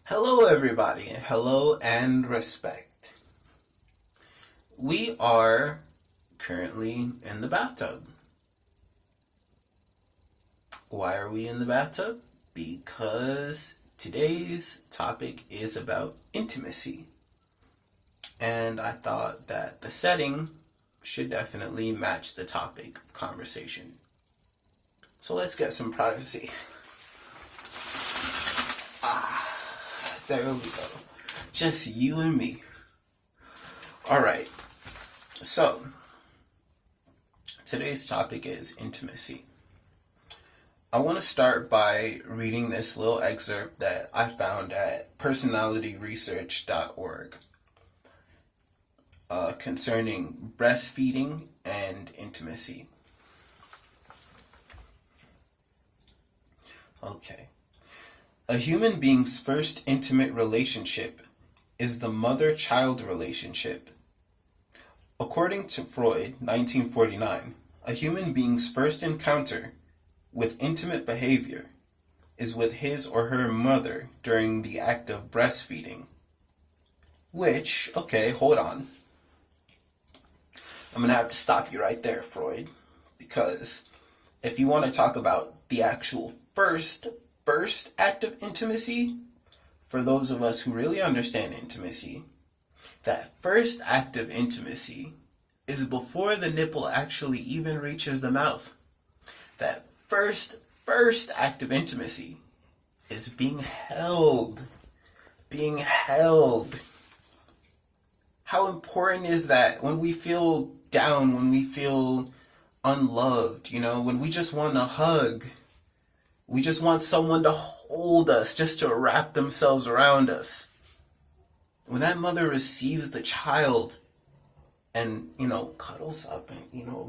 Hello, everybody. Hello and respect. We are currently in the bathtub. Why are we in the bathtub? Because today's topic is about intimacy. And I thought that the setting should definitely match the topic of conversation. So let's get some privacy. There we go. Just you and me. Alright. So, today's topic is intimacy. I want to start by reading this little excerpt that I found at personalityresearch.org concerning breastfeeding and intimacy. Okay. A human being's first intimate relationship is the mother-child relationship. According to Freud, 1949, a human being's first encounter with intimate behavior is with his or her mother during the act of breastfeeding. Which, okay, hold on. I'm going to have to stop you right there, Freud, because if you want to talk about the actual first act of intimacy, for those of us who really understand intimacy, that first act of intimacy is before the nipple actually even reaches the mouth. That first act of intimacy is being held. Being held. How important is that when we feel down, when we feel unloved, when we just want a hug? We just want someone to hold us, just to wrap themselves around us. When that mother receives the child and, cuddles up and,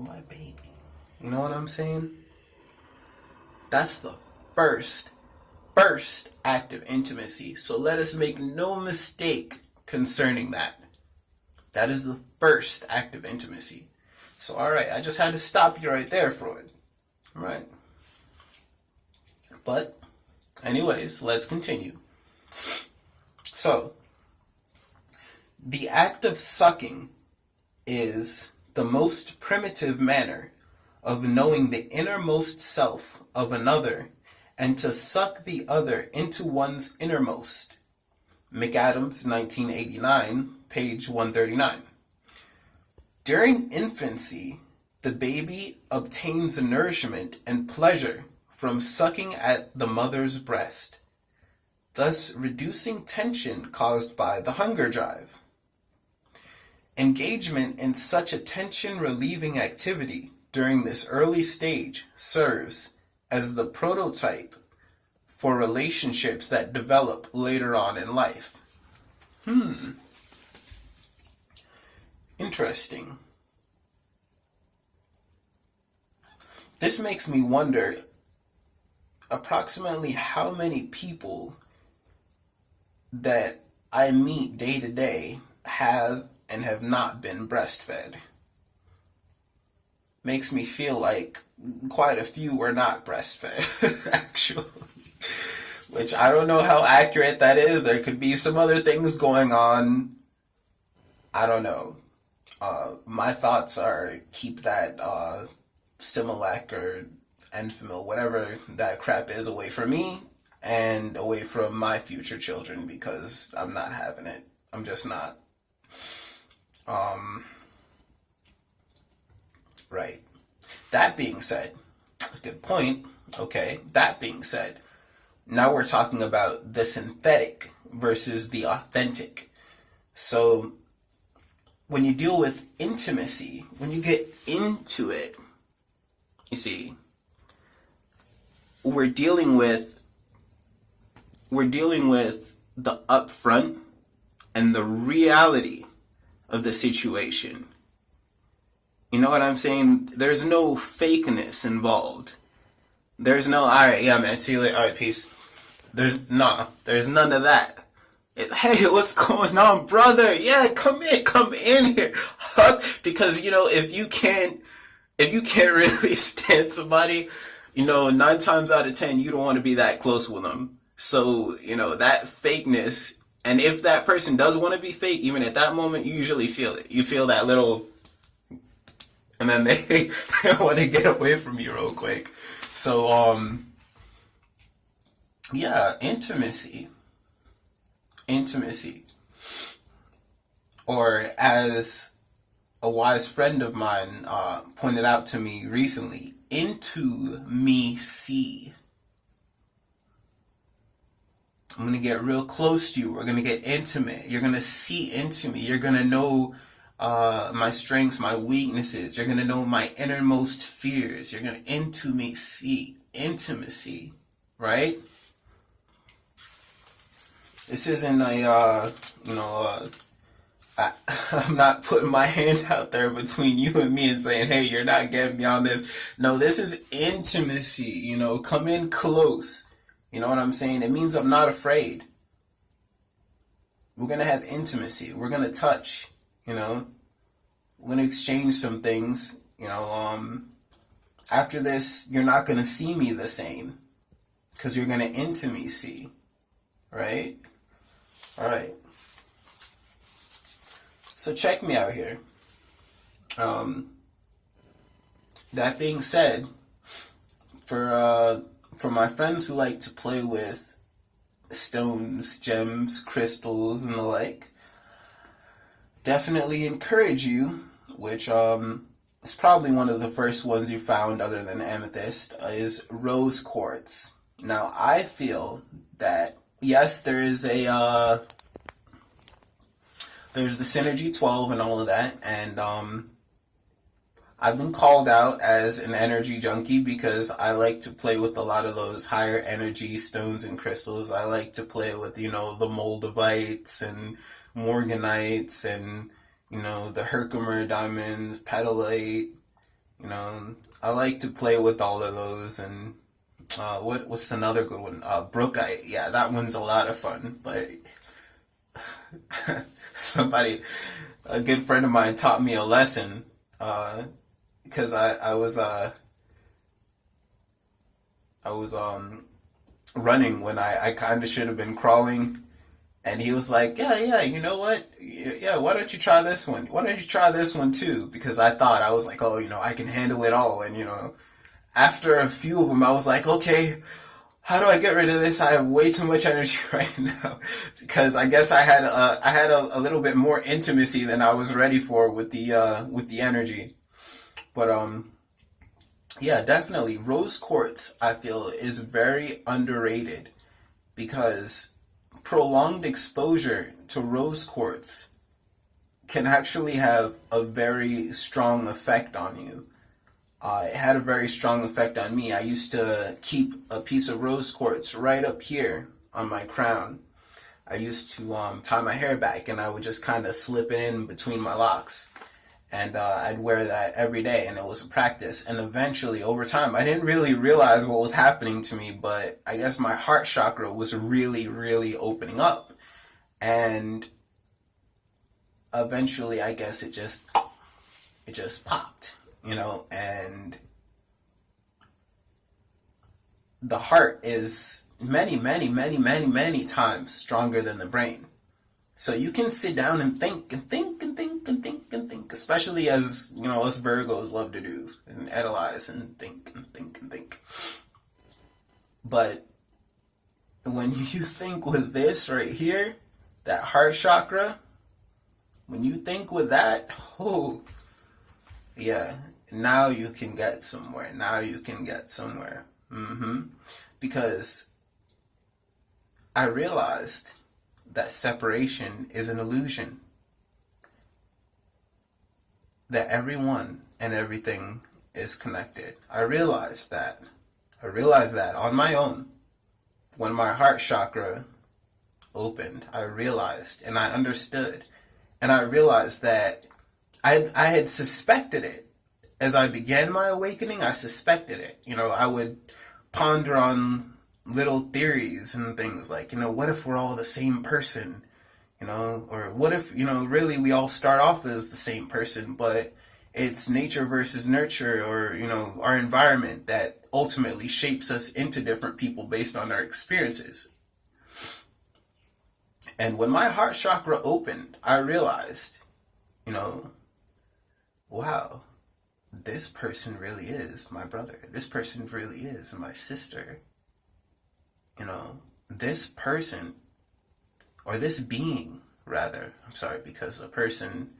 my baby. You know what I'm saying? That's the first act of intimacy. So let us make no mistake concerning that. That is the first act of intimacy. So, all right, I just had to stop you right there, Freud. All right. But, anyways, let's continue. So, the act of sucking is the most primitive manner of knowing the innermost self of another and to suck the other into one's innermost. McAdams, 1989, page 139. During infancy, the baby obtains nourishment and pleasure from sucking at the mother's breast, thus reducing tension caused by the hunger drive. Engagement in such a tension-relieving activity during this early stage serves as the prototype for relationships that develop later on in life. Interesting. This makes me wonder approximately how many people that I meet day to day have and have not been breastfed. Makes me feel like quite a few were not breastfed, actually. Which I don't know how accurate that is. There could be some other things going on. I don't know. My thoughts are keep that Similac or Enfamil, whatever that crap is, away from me and away from my future children, because I'm not having it. I'm just not. Right. That being said, good point. Okay. That being said, now we're talking about the synthetic versus the authentic. So when you deal with intimacy, when you get into it, you see, we're dealing with the upfront and the reality of the situation. You know what I'm saying? There's no fakeness involved. There's no, alright, yeah man, see you later, alright, peace. There's none of that. It's, hey, what's going on, brother? Yeah, come in here. Hug, because, if you can't really stand somebody, 9 times out of 10, you don't want to be that close with them. So, that fakeness, and if that person does want to be fake, even at that moment, you usually feel it. You feel that little, and then they want to get away from you real quick. So, yeah, intimacy. Intimacy. Or as a wise friend of mine pointed out to me recently, into me see. I'm going to get real close to you. We're going to get intimate. You're going to see into me. You're going to know my strengths, my weaknesses. You're going to know my innermost fears. You're going to into me see. Intimacy, right? This isn't I'm not putting my hand out there between you and me and saying, hey, you're not getting me on this. No, this is intimacy, come in close. You know what I'm saying? It means I'm not afraid. We're going to have intimacy. We're going to touch, We're going to exchange some things, After this, you're not going to see me the same because you're going to intimacy, right? All right. So check me out here. That being said, for my friends who like to play with stones, gems, crystals, and the like, definitely encourage you, which is probably one of the first ones you found other than amethyst, is rose quartz. Now, I feel that, yes, there's the Synergy 12 and all of that, and I've been called out as an energy junkie because I like to play with a lot of those higher energy stones and crystals. I like to play with, the moldavites and morganites and, the Herkimer diamonds, petalite. I like to play with all of those. And what's another good one? Brookite. Yeah, that one's a lot of fun, but a good friend of mine taught me a lesson, because I was running when I kind of should have been crawling, and he was like, yeah, you know what? Yeah, why don't you try this one? Why don't you try this one too? Because I thought, I was like, oh, I can handle it all, and after a few of them, I was like, okay, how do I get rid of this? I have way too much energy right now, because I guess I had a little bit more intimacy than I was ready for with the energy. But yeah, definitely rose quartz, I feel, is very underrated, because prolonged exposure to rose quartz can actually have a very strong effect on you. It had a very strong effect on me. I used to keep a piece of rose quartz right up here on my crown. I used to tie my hair back, and I would just kind of slip it in between my locks. And I'd wear that every day, and it was a practice. And eventually, over time, I didn't really realize what was happening to me, but I guess my heart chakra was really, really opening up. And eventually, I guess it just popped. And the heart is many, many, many, many, many times stronger than the brain. So you can sit down and think and think and think and think and think, especially as, us Virgos love to do, and analyze and think and think and think. But when you think with this right here, that heart chakra, when you think with that, oh, yeah, now you can get somewhere. Now you can get somewhere. Because I realized that separation is an illusion. That everyone and everything is connected. I realized that. On my own. When my heart chakra opened, I realized and I understood. And I realized that I had suspected it. As I began my awakening, I suspected it. I would ponder on little theories and things like, what if we're all the same person? Or what if, really we all start off as the same person, but it's nature versus nurture, or, our environment that ultimately shapes us into different people based on our experiences. And when my heart chakra opened, I realized, you know, wow, this person really is my brother. This person really is my sister. You know, this person, or this being, rather, I'm sorry, because a person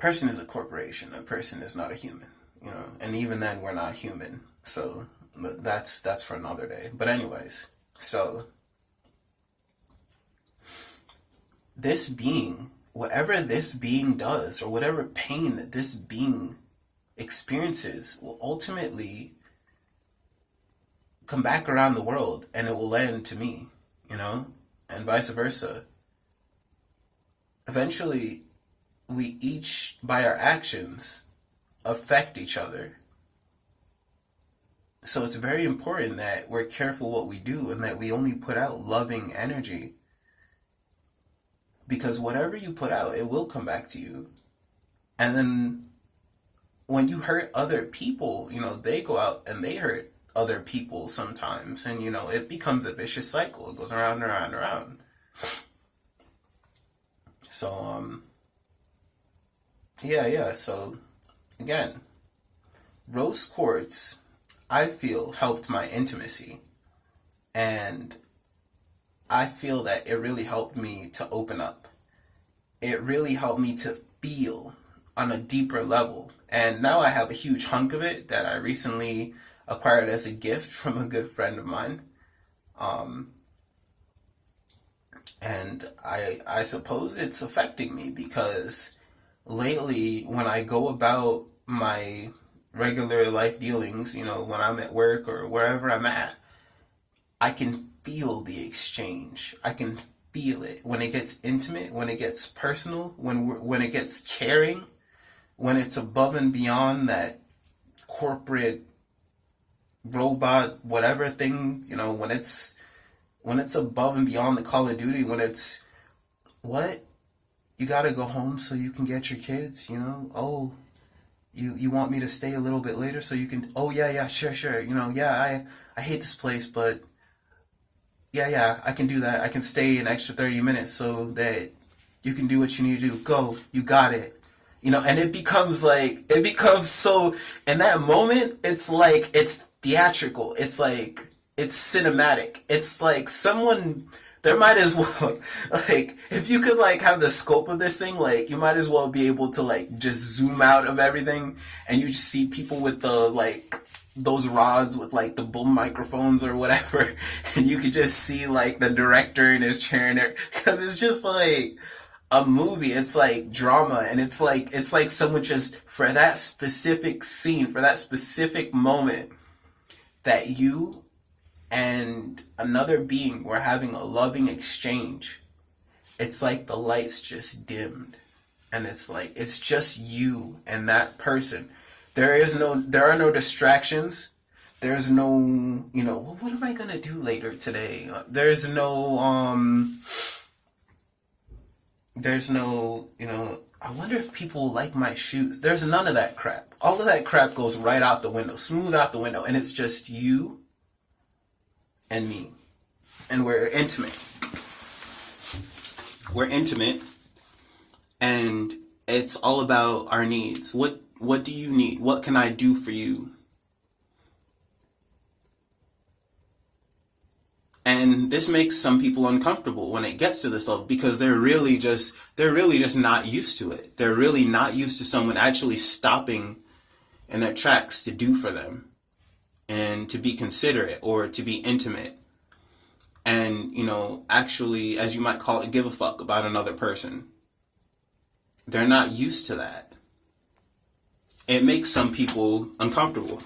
is a corporation. A person is not a human, you know, and even then we're not human. So that's for another day. But anyways, so this being, whatever this being does, or whatever pain that this being experiences, will ultimately come back around the world, and it will land to me, you know, and vice versa. Eventually, we each, by our actions, affect each other. So it's very important that we're careful what we do, and that we only put out loving energy. Because whatever you put out, it will come back to you. And then when you hurt other people, you know, they go out and they hurt other people sometimes. And, you know, it becomes a vicious cycle. It goes around and around and around. So, yeah. So, again, rose quartz, I feel, helped my intimacy. And I feel that it really helped me to open up. It really helped me to feel on a deeper level. And now I have a huge hunk of it that I recently acquired as a gift from a good friend of mine. And I suppose it's affecting me, because lately when I go about my regular life dealings, you know, when I'm at work or wherever I'm at, I can feel the exchange. I can feel it when it gets intimate, when it gets personal, when it gets caring, when it's above and beyond that corporate robot whatever thing, you know, when it's above and beyond the Call of Duty, when it's, what? You gotta go home so you can get your kids, you know? Oh, you want me to stay a little bit later so you can, oh yeah, sure, you know, yeah, I hate this place, but yeah, I can do that. I can stay an extra 30 minutes so that you can do what you need to do. Go, you got it. You know, and it becomes so, in that moment, it's like, it's theatrical. It's like, it's cinematic. It's like someone, there might as well, like, if you could, like, have the scope of this thing, like, you might as well be able to, like, just zoom out of everything, and you just see people with the, like, those rods with, like, the boom microphones or whatever, and you could just see, like, the director in his chair and there, because it's just, like, a movie. It's like drama, and it's like someone just, for that specific scene, for that specific moment, that you and another being were having a loving exchange. It's like the lights just dimmed, and it's like, it's just you and that person. There are no distractions. There's no, you know, well, what am I gonna do later today? There's no, you know, I wonder if people like my shoes. There's none of that crap. All of that crap goes right out the window, smooth out the window, and it's just you and me. And we're intimate. We're intimate, and it's all about our needs. What do you need? What can I do for you? And this makes some people uncomfortable when it gets to this level, because they're really just not used to it. They're really not used to someone actually stopping in their tracks to do for them and to be considerate or to be intimate. And, you know, actually, as you might call it, give a fuck about another person. They're not used to that. It makes some people uncomfortable.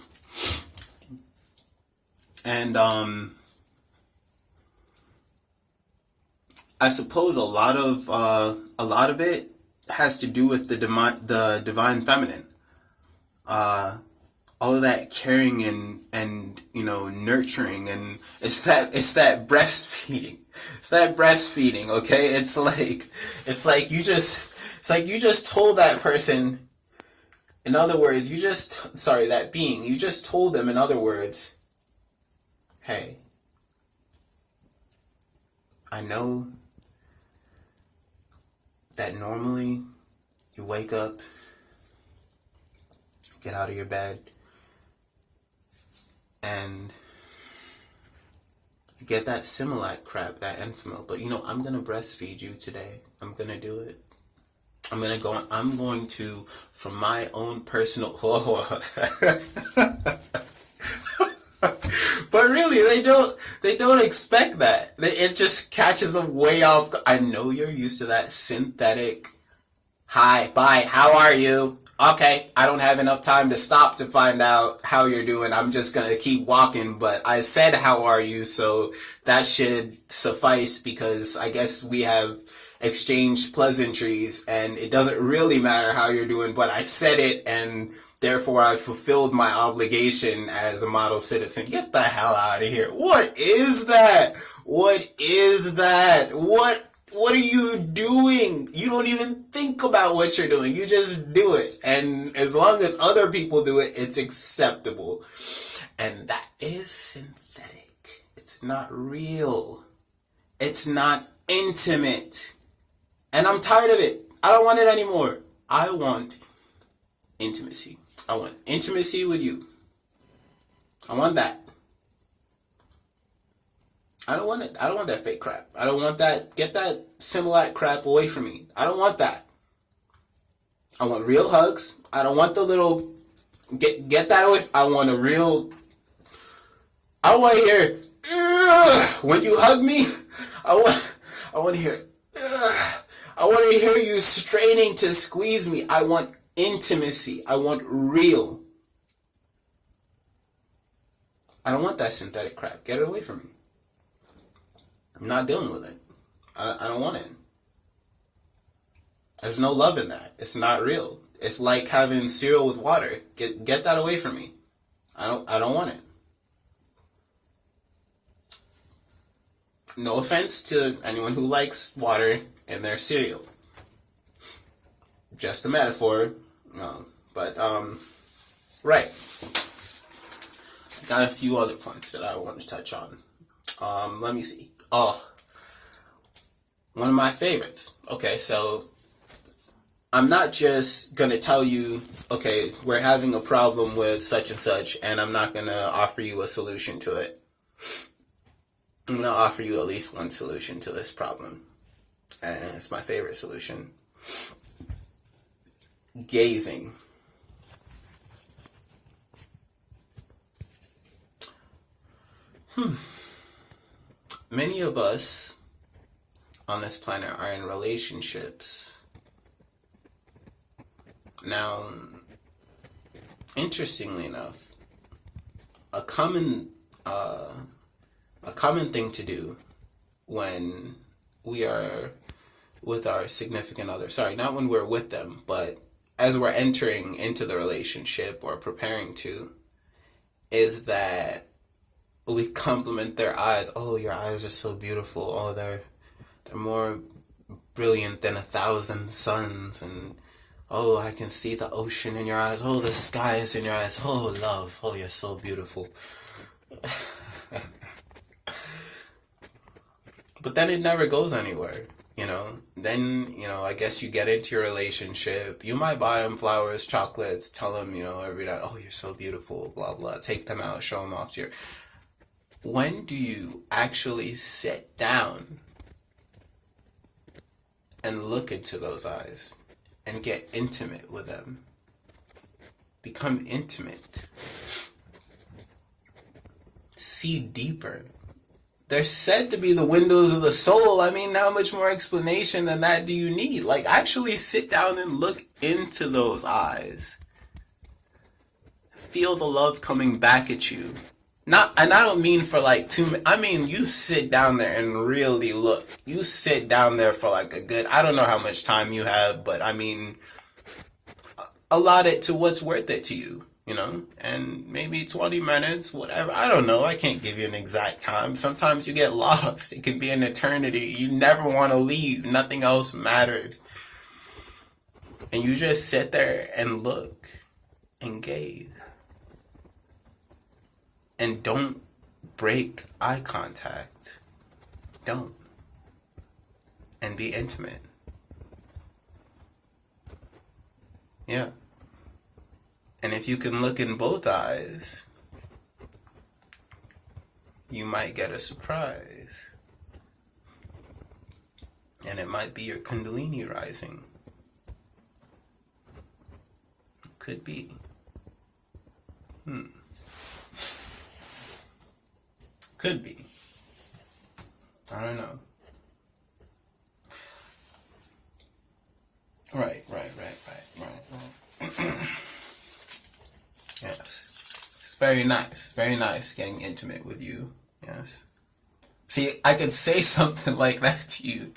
And, I suppose a lot of it has to do with the divine feminine. All of that caring and you know, nurturing, and it's that breastfeeding. It's that breastfeeding, okay? It's like you just told that person, in other words, that being, you just told them, in other words, hey, I know that normally you wake up, get out of your bed, and get that Similac crap, that Enfamil. But I'm gonna breastfeed you today. I'm gonna do it. I'm going to, from my own personal. But really, they don't expect that. It just catches them way off. I know you're used to that synthetic. Hi, bye, how are you? Okay, I don't have enough time to stop to find out how you're doing. I'm just gonna keep walking, but I said how are you, so that should suffice, because I guess we have exchanged pleasantries and it doesn't really matter how you're doing, but I said it and therefore I fulfilled my obligation as a model citizen. Get the hell out of here. What is that? What is that? What are you doing? You don't even think about what you're doing. You just do it. And as long as other people do it, it's acceptable. And that is synthetic. It's not real. It's not intimate. And I'm tired of it. I don't want it anymore. I want intimacy. I want intimacy with you. I want that. I don't want it. I don't want that fake crap. I don't want that. Get that Similac crap away from me. I don't want that. I want real hugs. I don't want the little. Get that away. I want a real. I want to hear. When you hug me, I want to hear. I want to hear you straining to squeeze me. I want intimacy. I want real. I don't want that synthetic crap. Get it away from me. I'm not dealing with it. I don't want it. There's no love in that. It's not real. It's like having cereal with water. Get that away from me. I don't want it. No offense to anyone who likes water in their cereal. Just a metaphor. No, but right. Got a few other points that I want to touch on. Let me see. Oh, one of my favorites. Okay, so I'm not just going to tell you, okay, we're having a problem with such and such, and I'm not going to offer you a solution to it. I'm going to offer you at least one solution to this problem. And it's my favorite solution. Gazing. Many of us on this planet are in relationships. Now, interestingly enough, a common thing to do when we are with our significant other, sorry, not when we're with them, but as we're entering into the relationship or preparing to, is that we compliment their eyes. Oh, your eyes are so beautiful. Oh, they're more brilliant than 1,000 suns. And oh, I can see the ocean in your eyes. Oh, the sky is in your eyes. Oh, love. Oh, you're so beautiful. But then it never goes anywhere, Then, I guess you get into your relationship. You might buy them flowers, chocolates, tell them, every night, oh, you're so beautiful, blah, blah. Take them out, show them off to your... When do you actually sit down and look into those eyes and get intimate with them? Become intimate. See deeper. They're said to be the windows of the soul. I mean, how much more explanation than that do you need? Like, actually sit down and look into those eyes. Feel the love coming back at you. And I don't mean for like 2 minutes. I mean, you sit down there and really look. You sit down there for like a good, I don't know how much time you have, but I mean, allot it to what's worth it to you. And maybe 20 minutes, whatever. I don't know. I can't give you an exact time. Sometimes you get lost. It can be an eternity. You never want to leave. Nothing else matters. And you just sit there and look and gaze. And don't break eye contact. Don't. And be intimate. Yeah. And if you can look in both eyes, you might get a surprise. And it might be your Kundalini rising. Could be. Could be. I don't know. Right. Yes. It's very nice. Very nice getting intimate with you. Yes. See, I could say something like that to you.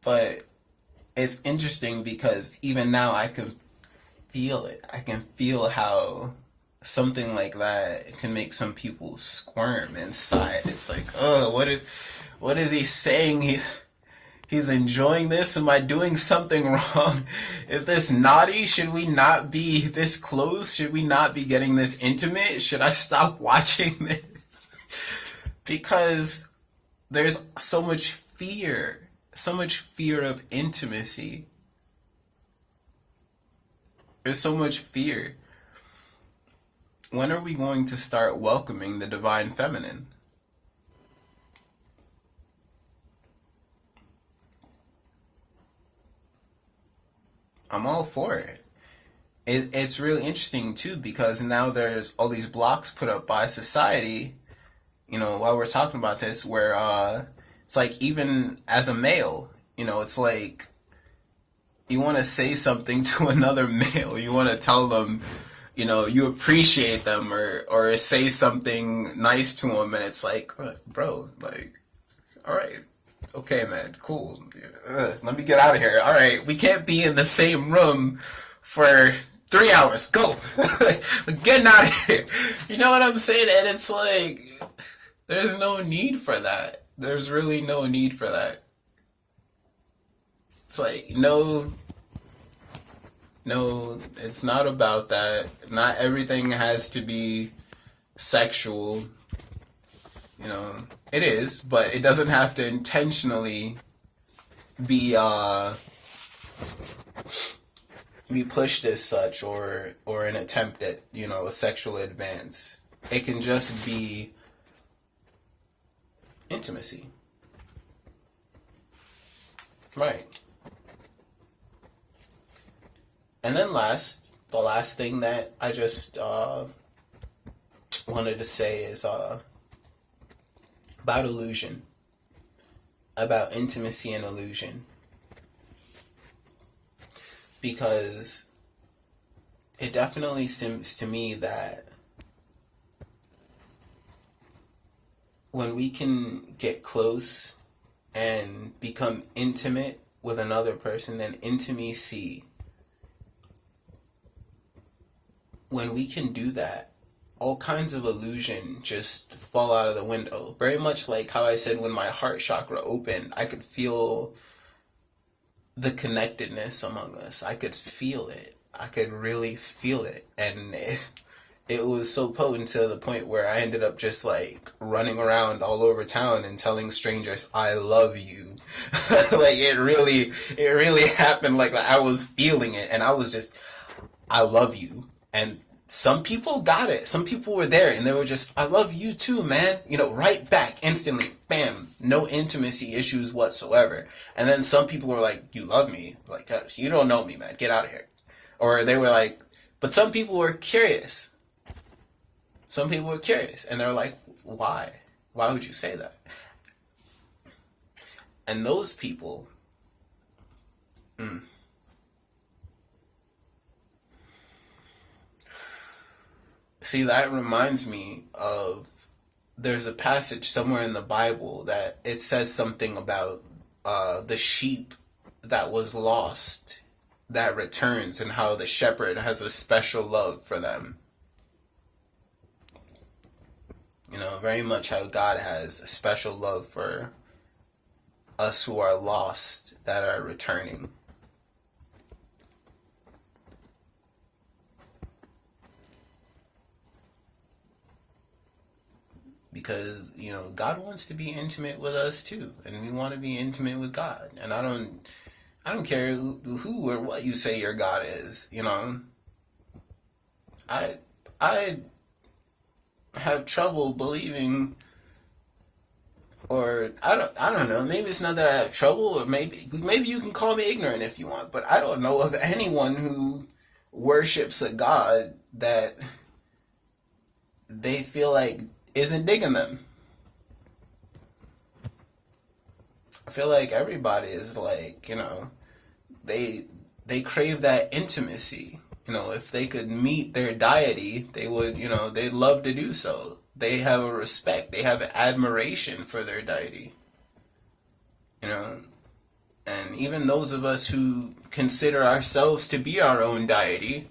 But it's interesting because even now I can feel it. I can feel how something like that can make some people squirm inside. It's like, oh, what is he saying? He's enjoying this? Am I doing something wrong? Is this naughty? Should we not be this close? Should we not be getting this intimate? Should I stop watching this? Because there's so much fear of intimacy. There's so much fear. When are we going to start welcoming the divine feminine? I'm all for it. It's really interesting too because now there's all these blocks put up by society, while we're talking about this, where it's like even as a male, it's like you want to say something to another male, you want to tell them, you appreciate them or say something nice to them, and it's like, bro, like, all right, okay, man, cool. Let me get out of here. All right, we can't be in the same room for 3 hours. Go. Getting out of here. You know what I'm saying? And it's like, there's no need for that. There's really no need for that. It's like, no, it's not about that. Not everything has to be sexual. It is, but it doesn't have to intentionally be pushed as such or an attempt at a sexual advance. It can just be intimacy, right? And then the last thing that I just wanted to say is about illusion, about intimacy and illusion. Because it definitely seems to me that when we can get close and become intimate with another person, and intimacy, when we can do that, all kinds of illusion just fall out of the window. Very much like how I said when my heart chakra opened, I could feel the connectedness among us. I could feel it. I could really feel it. And it was so potent to the point where I ended up just like running around all over town and telling strangers, I love you. Like it really happened like that. I was feeling it and I was just, I love you. And some people got it. Some people were there and they were just, I love you too, man. Right back instantly. Bam. No intimacy issues whatsoever. And then some people were like, you love me. Like, you don't know me, man. Get out of here. Or they were like, but some people were curious. Some people were curious. And they were like, why? Why would you say that? And those people, see, that reminds me of, there's a passage somewhere in the Bible that it says something about the sheep that was lost that returns and how the shepherd has a special love for them. Very much how God has a special love for us who are lost that are returning. because God wants to be intimate with us too, and we want to be intimate with God. And I don't care who or what you say your God is. I have trouble believing, or I don't know. Maybe it's not that I have trouble, or maybe you can call me ignorant if you want. But I don't know of anyone who worships a God that they feel like isn't digging them. I feel like everybody is like, they crave that intimacy. If they could meet their deity, they would, they'd love to do so. They have a respect, they have an admiration for their deity. And even those of us who consider ourselves to be our own deity,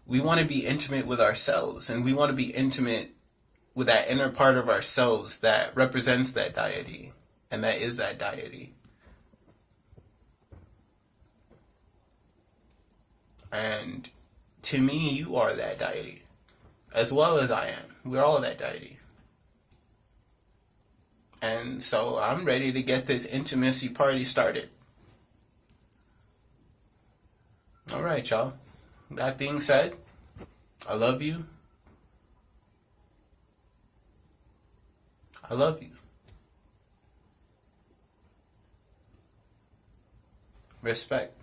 we want to be intimate with ourselves, and we want to be intimate with that inner part of ourselves that represents that deity, and that is that deity. And to me, you are that deity, as well as I am. We're all that deity. And so I'm ready to get this intimacy party started. All right, y'all. That being said, I love you. I love you. Respect.